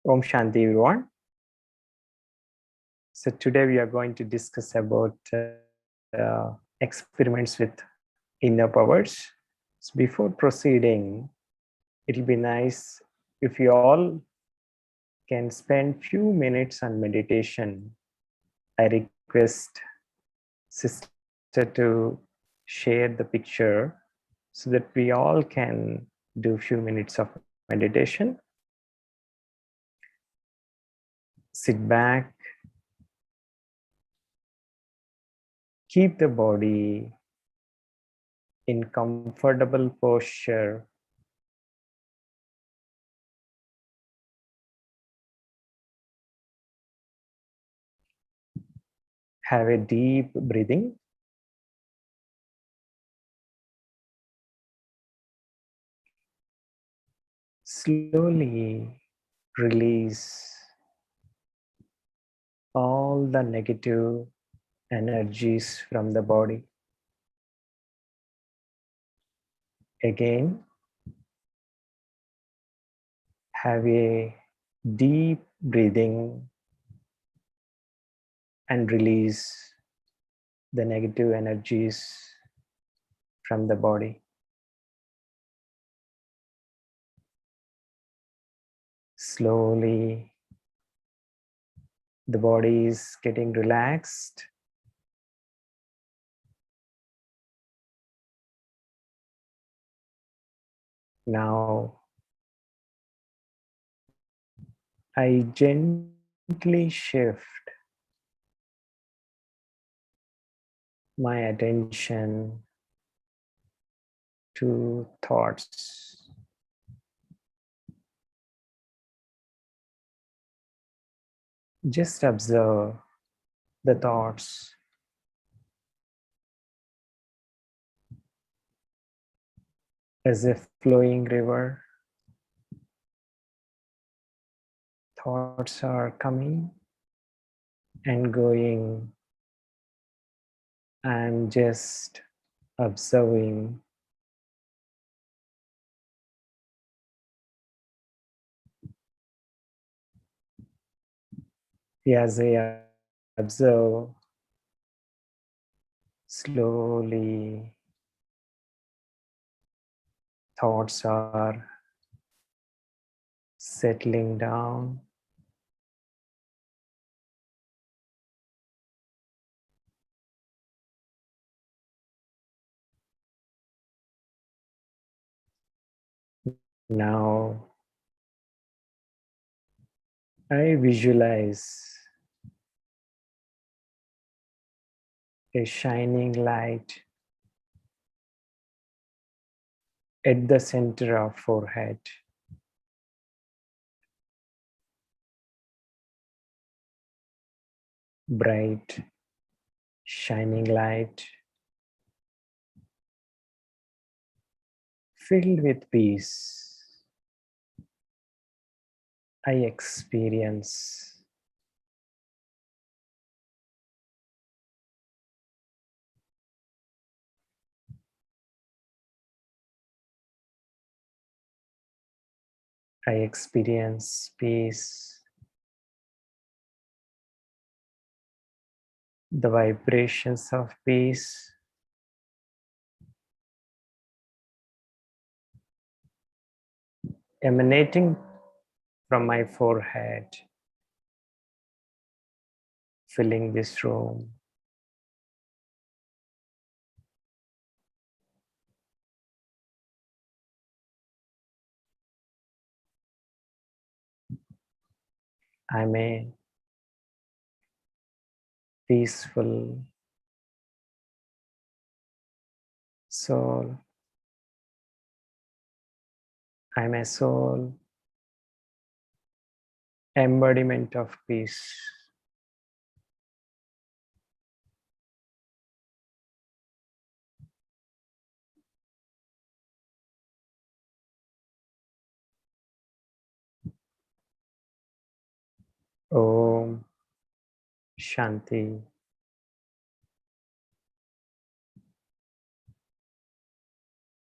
Om Shanti everyone. So today we are going to discuss about experiments with inner powers. So before proceeding, it will be nice if you all can spend few minutes on meditation. I request sister to share the picture so that we all can do few minutes of meditation. Sit back. Keep the body in comfortable posture. Have a deep breathing. Slowly release all the negative energies from the body. Again, have a deep breathing and release the negative energies from the body. Slowly, the body is getting relaxed. Now, I gently shift my attention to thoughts. Just observe the thoughts as a flowing river. Thoughts are coming and going. I'm just observing. As I observe, slowly thoughts are settling down. Now I visualize a shining light at the center of forehead. Bright, shining light filled with peace. I experience peace, the vibrations of peace emanating from my forehead, filling this room. I'm a peaceful soul. I'm a soul embodiment of peace. Om Shanti.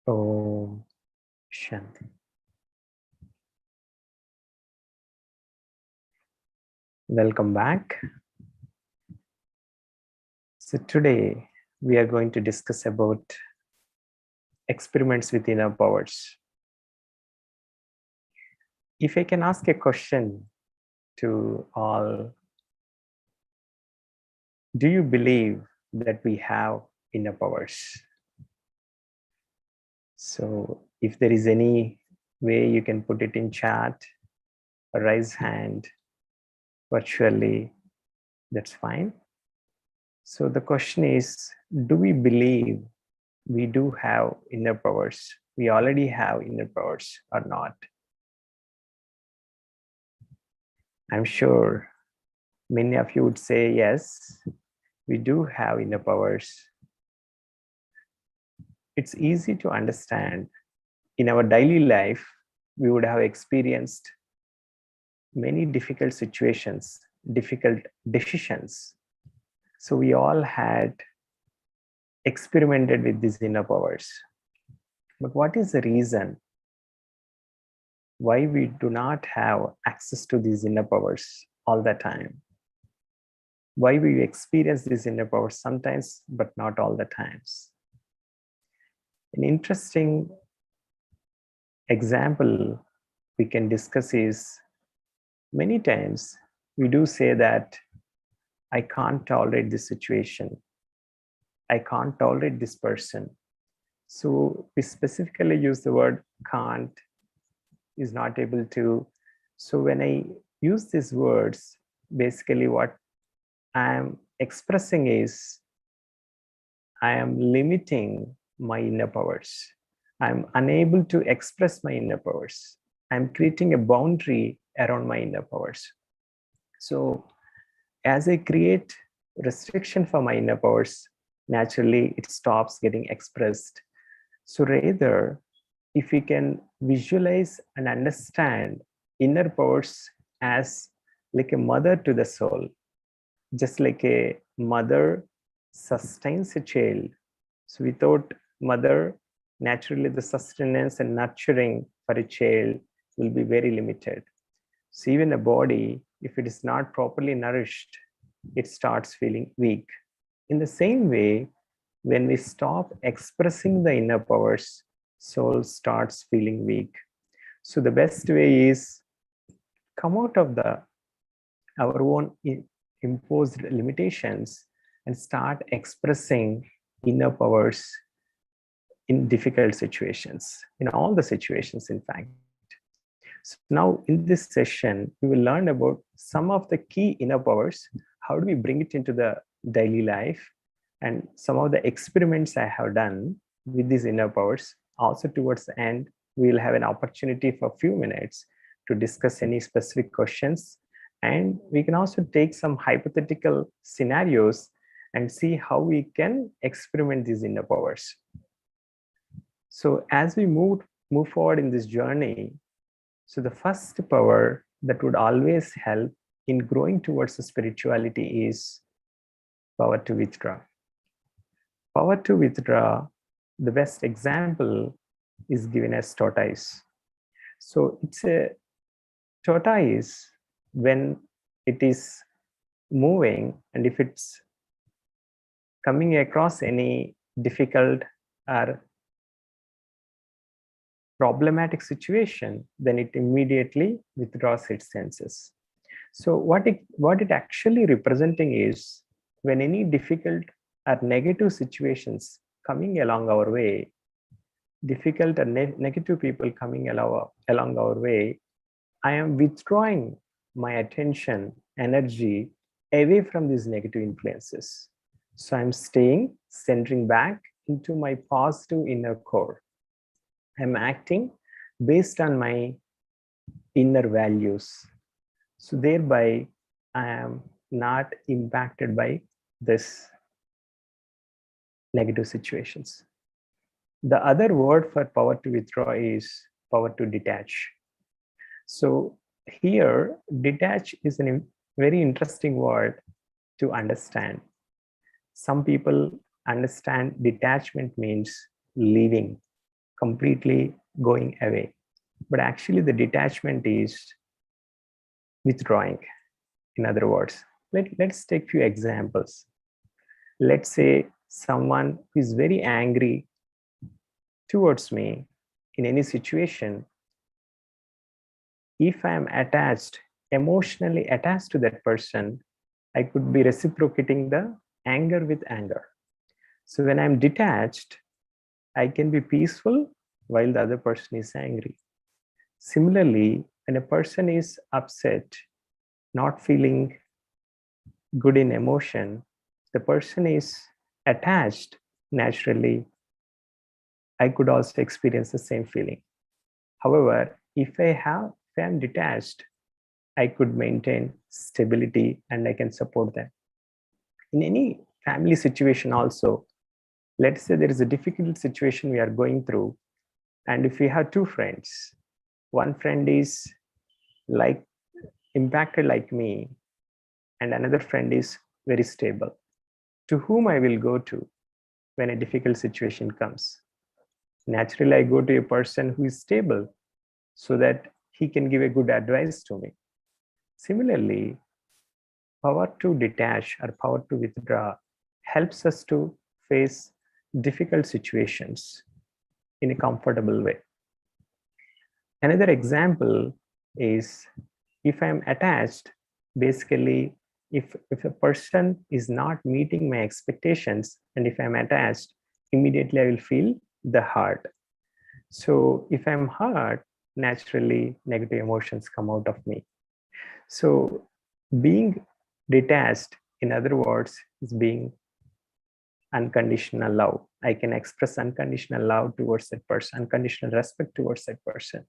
Om Shanti. Welcome back. So today we are going to discuss about experiments with inner powers. If I can ask a question to all, do you believe that we have inner powers? So if there is any way you can put it in chat or raise hand virtually, that's fine. So the question is, do we believe we do have inner powers? We already have inner powers or not? I'm sure many of you would say, yes, we do have inner powers. It's easy to understand. In our daily life, we would have experienced many difficult situations, difficult decisions. So we all had experimented with these inner powers. But what is the reason why we do not have access to these inner powers all the time? Why we experience these inner powers sometimes, but not all the times? An interesting example we can discuss is, many times we do say that I can't tolerate this situation. I can't tolerate this person. So we specifically use the word can't, is not able to. So when I use these words, basically what I am expressing is I am limiting my inner powers. I'm unable to express my inner powers. I'm creating a boundary around my inner powers. So as I create restriction for my inner powers, naturally it stops getting expressed. So rather, if we can visualize and understand inner powers as like a mother to the soul, just like a mother sustains a child. So without mother, naturally the sustenance and nurturing for a child will be very limited. So even a body, if it is not properly nourished, it starts feeling weak. In the same way, when we stop expressing the inner powers, soul starts feeling weak. So the best way is come out of our own imposed limitations and start expressing inner powers in difficult situations, in all the situations, in fact. So now in this session, we will learn about some of the key inner powers. How do we bring it into the daily life? And some of the experiments I have done with these inner powers. Also towards the end, we will have an opportunity for a few minutes to discuss any specific questions. And we can also take some hypothetical scenarios and see how we can experiment these inner powers. So as we move forward in this journey, so the first power that would always help in growing towards the spirituality is power to withdraw. Power to withdraw, the best example is given as tortoise. So it's a tortoise when it is moving, and if it's coming across any difficult or problematic situation, then it immediately withdraws its senses. So what it actually representing is, when any difficult or negative situations coming along our way, difficult or negative people coming along our way, I am withdrawing my attention, energy away from these negative influences. So I'm centering back into my positive inner core. I'm acting based on my inner values. So thereby, I am not impacted by this negative situations. The other word for power to withdraw is power to detach. So here, detach is a very interesting word to understand. Some people understand detachment means leaving, completely going away. But actually the detachment is withdrawing. In other words, let's take few examples. Let's say someone who is very angry towards me in any situation. If I am attached, emotionally attached to that person, I could be reciprocating the anger with anger. So when I'm detached, I can be peaceful while the other person is angry. Similarly, when a person is upset, not feeling good in emotion, the person is attached, naturally, I could also experience the same feeling. However, if I'm detached, I could maintain stability and I can support them. In any family situation also, let's say there is a difficult situation we are going through, and if we have two friends, one friend is like impacted like me, and another friend is very stable. To whom I will go to when a difficult situation comes? Naturally, I go to a person who is stable so that he can give a good advice to me. Similarly, power to detach or power to withdraw helps us to face difficult situations in a comfortable way. Another example is if I'm attached, basically, if a person is not meeting my expectations, and if I'm attached, immediately I will feel the hurt. So if I'm hurt, naturally negative emotions come out of me. So being detached, in other words, is being unconditional love. I can express unconditional love towards that person, unconditional respect towards that person.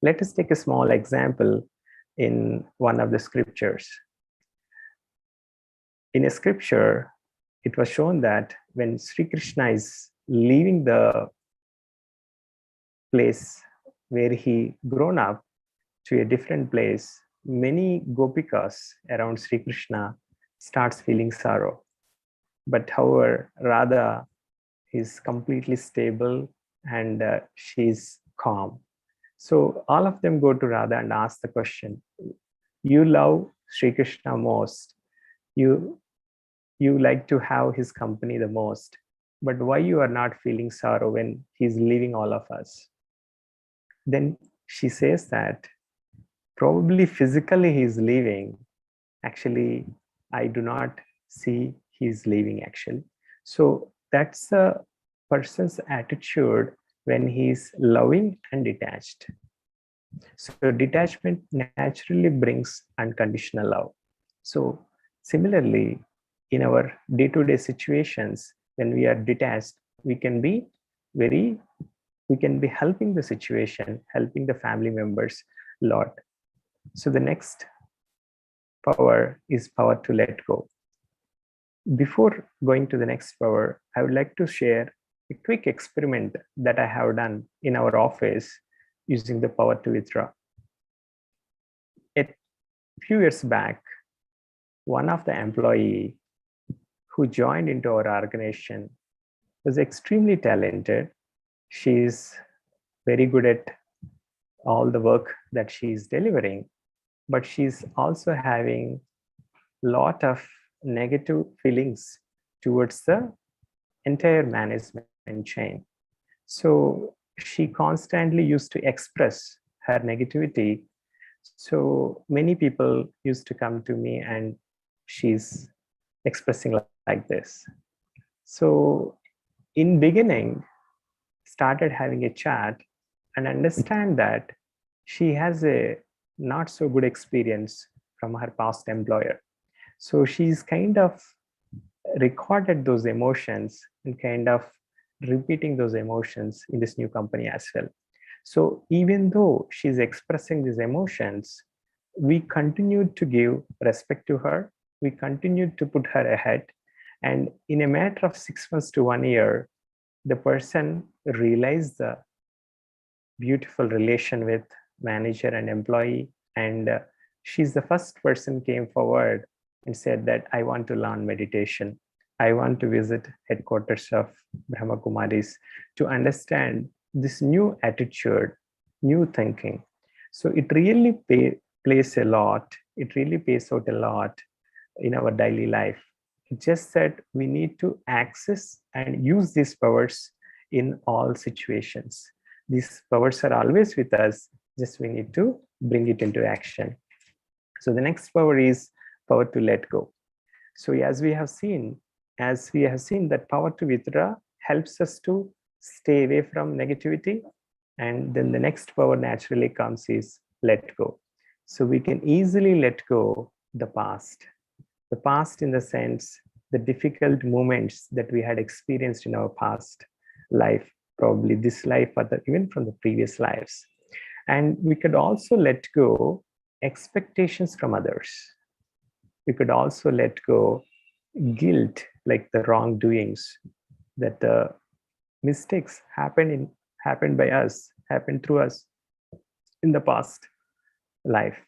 Let us take a small example in one of the scriptures. In a scripture, it was shown that when Sri Krishna is leaving the place where he grown up to a different place, many gopikas around Sri Krishna starts feeling sorrow. But however, Radha is completely stable and she's calm. So all of them go to Radha and ask the question, you love Sri Krishna most, you like to have his company the most, but why you are not feeling sorrow when he's leaving all of us? Then she says that probably physically he's leaving. Actually, I do not see he's leaving actually. So that's a person's attitude when he's loving and detached. So detachment naturally brings unconditional love. So similarly, in our day-to-day situations, when we are detached, we can be helping the situation, helping the family members a lot. So the next power is power to let go. Before going to the next power, I would like to share a quick experiment that I have done in our office using the power to withdraw. A few years back, one of the employees who joined into our organization was extremely talented. She's very good at all the work that she's delivering, but she's also having a lot of negative feelings towards the entire management chain. So she constantly used to express her negativity. So many people used to come to me and she's expressing like this. So in beginning, started having a chat and understand that she has a not so good experience from her past employer. So she's kind of recorded those emotions and kind of repeating those emotions in this new company as well. So even though she's expressing these emotions, we continued to give respect to her. We continued to put her ahead. And in a matter of 6 months to 1 year, the person realized the beautiful relation with manager and employee. And she's the first person came forward and said that I want to learn meditation. I want to visit headquarters of BrahmaKumaris to understand this new attitude, new thinking. So it really plays a lot it really pays out a lot in our daily life. It's just that we need to access and use these powers in all situations. These powers are always with us, just we need to bring it into action. So the next power is power to let go. So as we have seen that power to withdraw helps us to stay away from negativity. And then the next power naturally comes is let go. So we can easily let go the past in the sense, the difficult moments that we had experienced in our past life, probably this life or even from the previous lives. And we could also let go expectations from others. We could also let go guilt, like the wrongdoings, that the mistakes happened through us in the past life.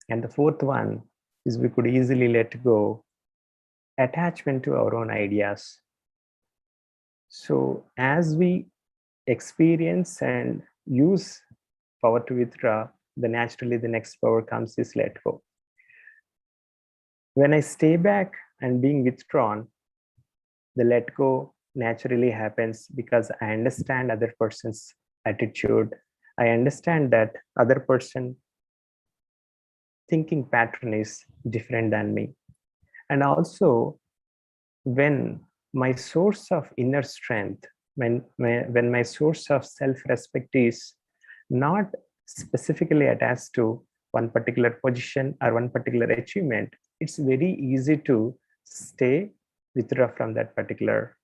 And the fourth one is we could easily let go attachment to our own ideas. So as we experience and use power to withdraw, then naturally the next power comes is let go. When I stay back and being withdrawn, the let go naturally happens because I understand other person's attitude. I understand that other person thinking pattern is different than me. And also, when my source of inner strength, when my source of self-respect is not specifically attached to one particular position or one particular achievement, it's very easy to withdraw from that particular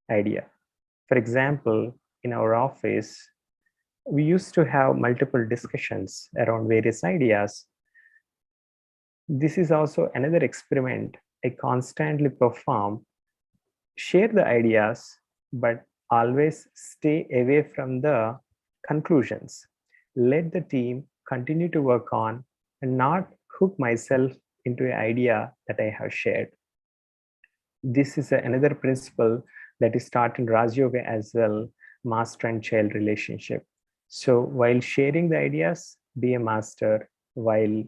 idea. For example, in our office, we used to have multiple discussions around various ideas. This is also another experiment I constantly perform. Share the ideas, but always stay away from the conclusions. Let the team continue to work on and not hook myself into an idea that I have shared. This is another principle that is taught in Raj Yoga as well, master and child relationship. So while sharing the ideas, be a master. While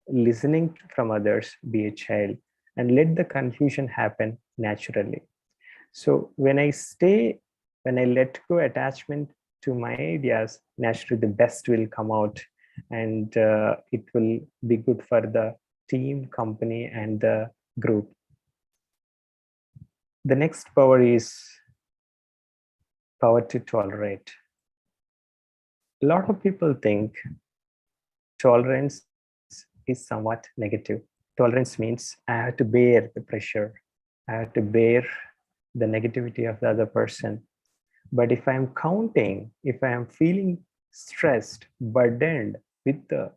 listening from others, be a child, and let the conclusion happen naturally. So when I let go attachment to my ideas, naturally the best will come out, and it will be good for the team, company, and the group. The next power is power to tolerate. A lot of people think tolerance is somewhat negative. Tolerance means I have to bear the pressure. I have to bear the negativity of the other person. But if I'm counting, if I am feeling stressed, burdened with the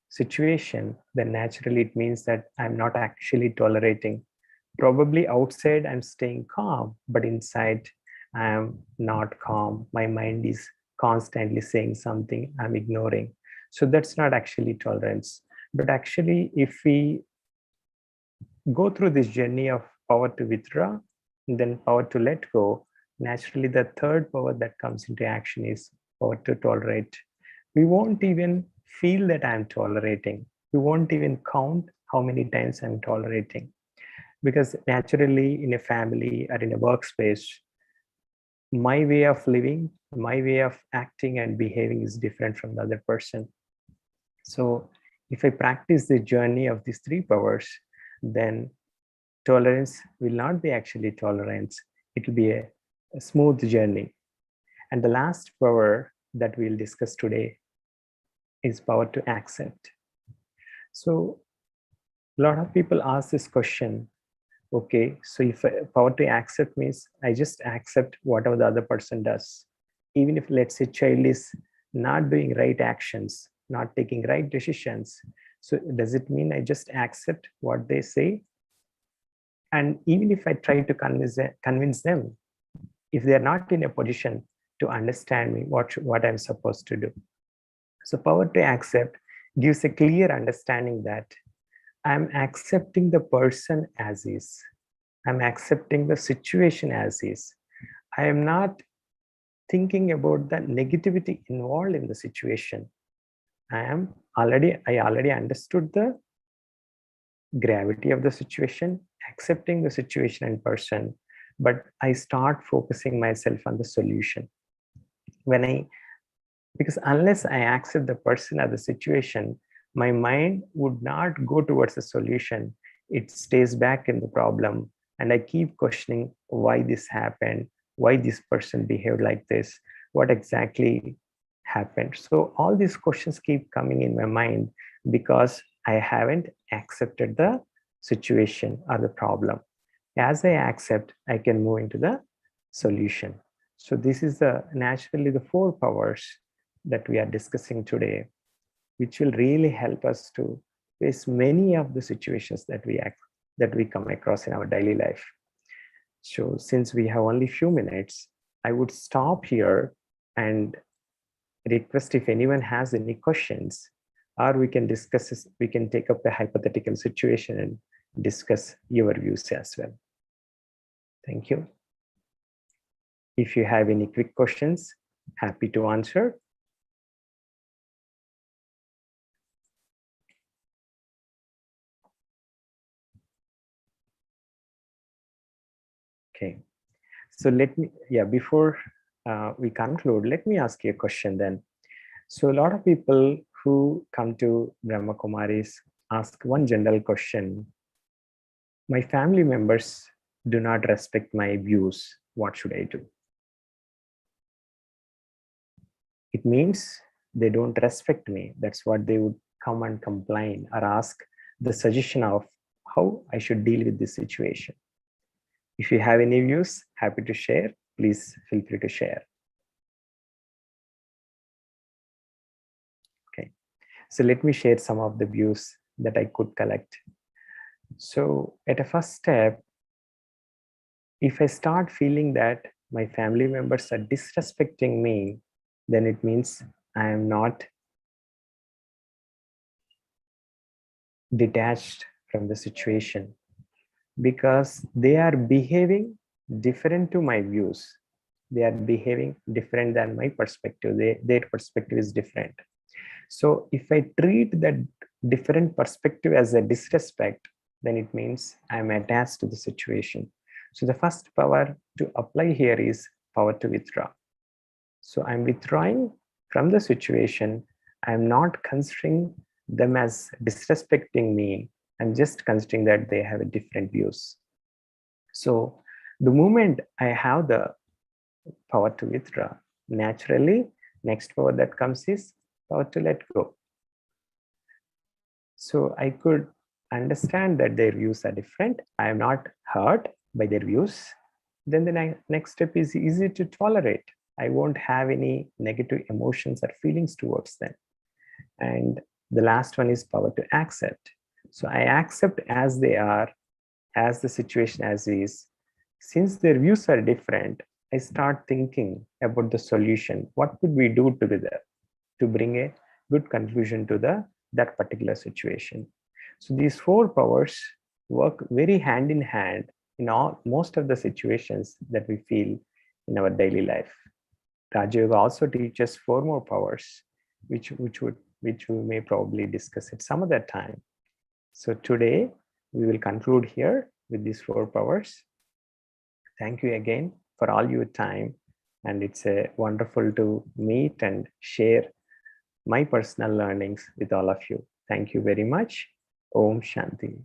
situation, then naturally it means that I'm not actually tolerating. Probably outside I'm staying calm, but inside I am not calm. My mind is constantly saying something I'm ignoring. So that's not actually tolerance. But actually, if we go through this journey of power to withdraw, and then power to let go, naturally the third power that comes into action is power to tolerate. We won't even feel that I'm tolerating. We won't even count how many times I'm tolerating. Because naturally in a family or in a workspace, my way of living, my way of acting and behaving is different from the other person. So if I practice the journey of these three powers, then tolerance will not be actually tolerance. It will be a smooth journey. And the last power that we'll discuss today is power to accept. So a lot of people ask this question, okay, so if power to accept means I just accept whatever the other person does. Even if, let's say, child is not doing right actions, not taking right decisions, so does it mean I just accept what they say? And even if I try to convince them, if they're not in a position to understand me, what I'm supposed to do. So power to accept gives a clear understanding that I'm accepting the person as is. I'm accepting the situation as is. I am not thinking about the negativity involved in the situation. I am I already understood the gravity of the situation, accepting the situation and person, but I start focusing myself on the solution. Because unless I accept the person or the situation, my mind would not go towards the solution. It stays back in the problem, and I keep questioning why this happened, why this person behaved like this, what exactly happened. So all these questions keep coming in my mind because I haven't accepted the situation or the problem. As I accept, I can move into the solution. So this is naturally the 4 powers that we are discussing today, which will really help us to face many of the situations that we come across in our daily life. So since we have only few minutes, I would stop here and request if anyone has any questions, or we can discuss this, we can take up a hypothetical situation and discuss your views as well. Thank you. If you have any quick questions, happy to answer. Okay, so before we conclude, let me ask you a question then. So a lot of people who come to BrahmaKumaris ask one general question: my family members do not respect my views, what should I do? It means they don't respect me. That's what they would come and complain or ask the suggestion of how I should deal with this situation. If you have any views, happy to share. Please feel free to share. Okay, so let me share some of the views that I could collect. So at a first step, if I start feeling that my family members are disrespecting me, then it means I am not detached from the situation, because they are behaving different to my views. They are behaving different than my perspective. Their perspective is different. So if I treat that different perspective as a disrespect, then it means I'm attached to the situation. So the first power to apply here is power to withdraw. So I'm withdrawing from the situation. I'm not considering them as disrespecting me. I'm just considering that they have different views. So the moment I have the power to withdraw, naturally, next power that comes is power to let go. So I could understand that their views are different. I am not hurt by their views. Then the next step is easy to tolerate. I won't have any negative emotions or feelings towards them. And the last one is power to accept. So I accept as they are, as the situation as is. Since their views are different, I start thinking about the solution. What could we do together to bring a good conclusion to that particular situation? So these 4 powers work very hand in hand in most of the situations that we feel in our daily life. Raja Yoga also teaches 4 more powers, which we may probably discuss at some other time. So today we will conclude here with these 4 powers. Thank you again for all your time, and it's wonderful to meet and share my personal learnings with all of you. Thank you very much. Om Shanti.